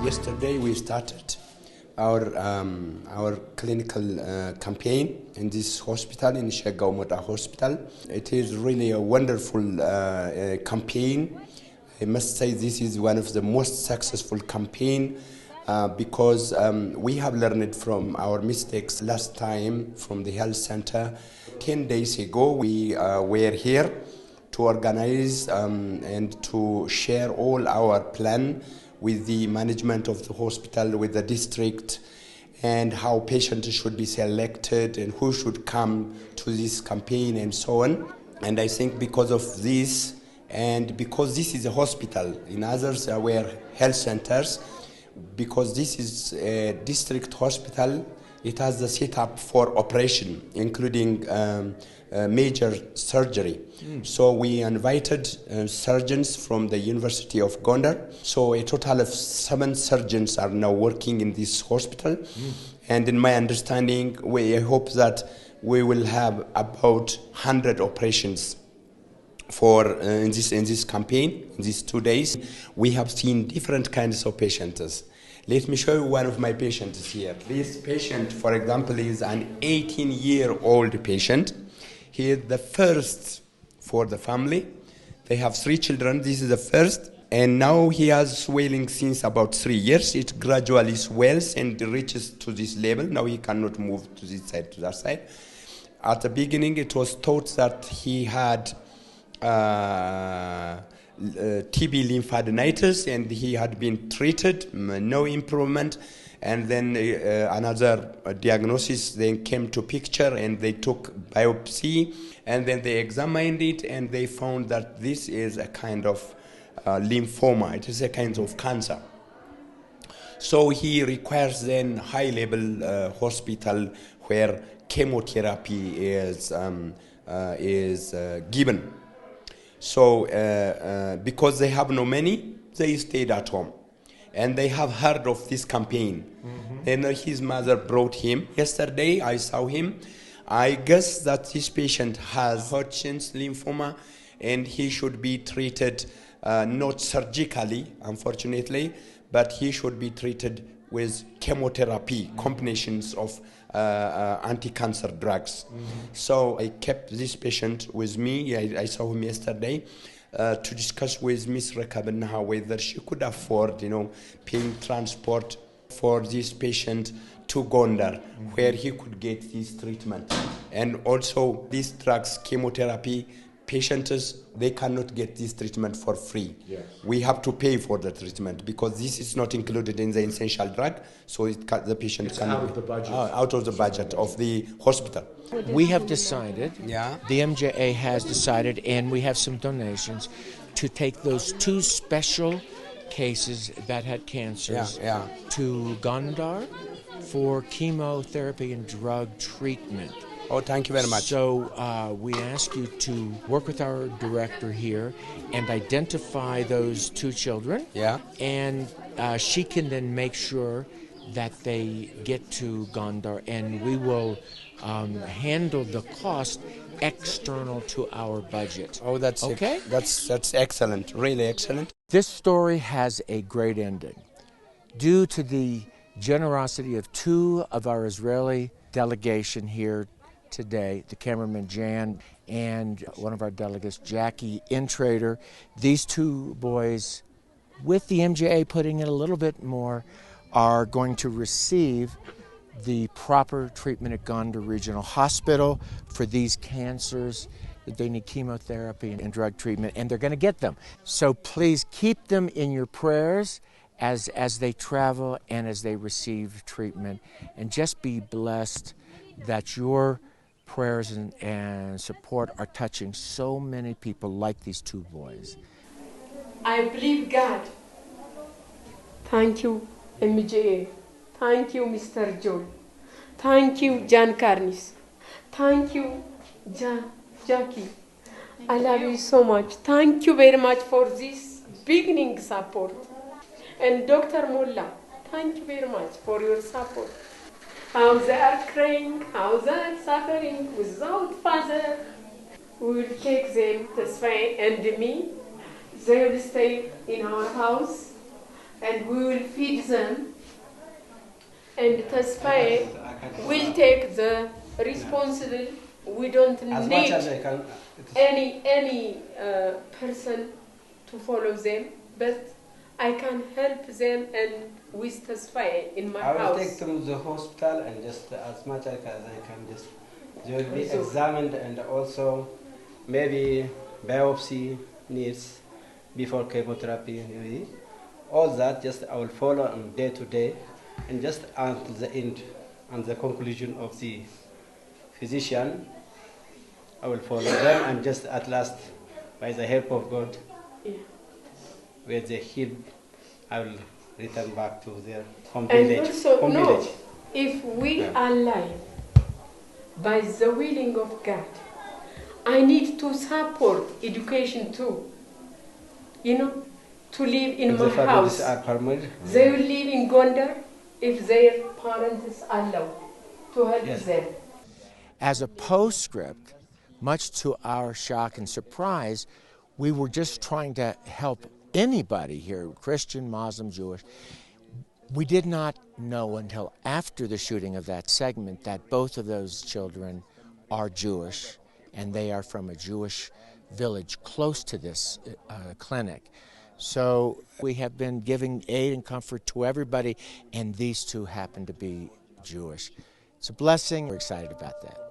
Yesterday we started our clinical campaign in this hospital, in Mola Hospital. It is really a wonderful campaign. I must say this is one of the most successful campaign because we have learned from our mistakes last time from the health center. 10 days ago we were here to organize and to share all our plan with the management of the hospital, with the district, and how patients should be selected and who should come to this campaign and so on. And I think because of this, and because this is a hospital, in others were health centers, because this is a district hospital, it has the setup for operation, including major surgery. So we invited surgeons from the University of Gondar. So a total of 7 surgeons are now working in this hospital. And in my understanding, I hope that we will have about 100 operations for in this campaign, in these 2 days. We have seen different kinds of patients. Let me show you one of my patients here. This patient, for example, is an 18-year-old patient. He is the first for the family. They have 3 children. This is the first. And now he has swelling since about 3 years. It gradually swells and reaches to this level. Now he cannot move to this side, to that side. At the beginning, it was thought that he had TB lymphadenitis, and he had been treated, no improvement, and then another diagnosis then came to picture, and they took biopsy, and then they examined it, and they found that this is a kind of lymphoma. It is a kind of cancer. So he requires then high-level hospital where chemotherapy is given. So because they have no money, they stayed at home. And they have heard of this campaign. Then his mother brought him. Yesterday I saw him. I guess that this patient has Hodgkin's lymphoma, and he should be treated not surgically, unfortunately, but he should be treated with chemotherapy, combinations of anti-cancer drugs. So I kept this patient with me. I saw him yesterday to discuss with Ms. Rekabinha whether she could afford, paying transport for this patient to Gondar, where he could get this treatment. And also these drugs, chemotherapy, patients, they cannot get this treatment for free. Yes. We have to pay for the treatment because this is not included in the essential drug, so the patient it's out of the budget. Out of the budget of the hospital. We have decided, the MJAA has decided, and we have some donations, to take those 2 special cases that had cancers to Gondar for chemotherapy and drug treatment. Oh, thank you very much. So we ask you to work with our director here and identify those 2 children. And she can then make sure that they get to Gondar, and we will handle the cost external to our budget. Oh, that's okay. That's excellent, really excellent. This story has a great ending. Due to the generosity of 2 of our Israeli delegation here today, the cameraman Jan and one of our delegates, Jackie Intrader, these 2 boys, with the MJAA putting in a little bit more, are going to receive the proper treatment at Gondar Regional Hospital for these cancers that they need chemotherapy and drug treatment, and they're going to get them. So please keep them in your prayers as they travel and as they receive treatment, and just be blessed that your prayers and support are touching so many people like these 2 boys. I believe God. Thank you, MJAA. Thank you, Mr. Joel. Thank you, Jan Carnis. Thank you, Jackie. I love you so much. Thank you very much for this beginning support. And Dr. Mola, thank you very much for your support. How they are crying, how they are suffering without father. We will take them, Tesfaye and me. They will stay in our house and we will feed them. And Tasfaye will take the responsible. We don't need any person to follow them, but I can help them and with Tasfaye in my house. I will take them to the hospital and just as much as I can just they will be examined and also maybe biopsy needs before chemotherapy. Maybe. All that just I will follow on day to day and just until the end and the conclusion of the physician I will follow them and just at last by the help of God where they heal I will return back to their home village. And also no, if we are alive by the willing of God, I need to support education too. You know, to live in my house. They will live in Gondar if their parents allow to help them. As a postscript, much to our shock and surprise, we were just trying to help anybody here, Christian, Muslim, Jewish. We did not know until after the shooting of that segment that both of those children are Jewish, and they are from a Jewish village close to this clinic. So we have been giving aid and comfort to everybody, and these two happen to be Jewish. It's a blessing. We're excited about that.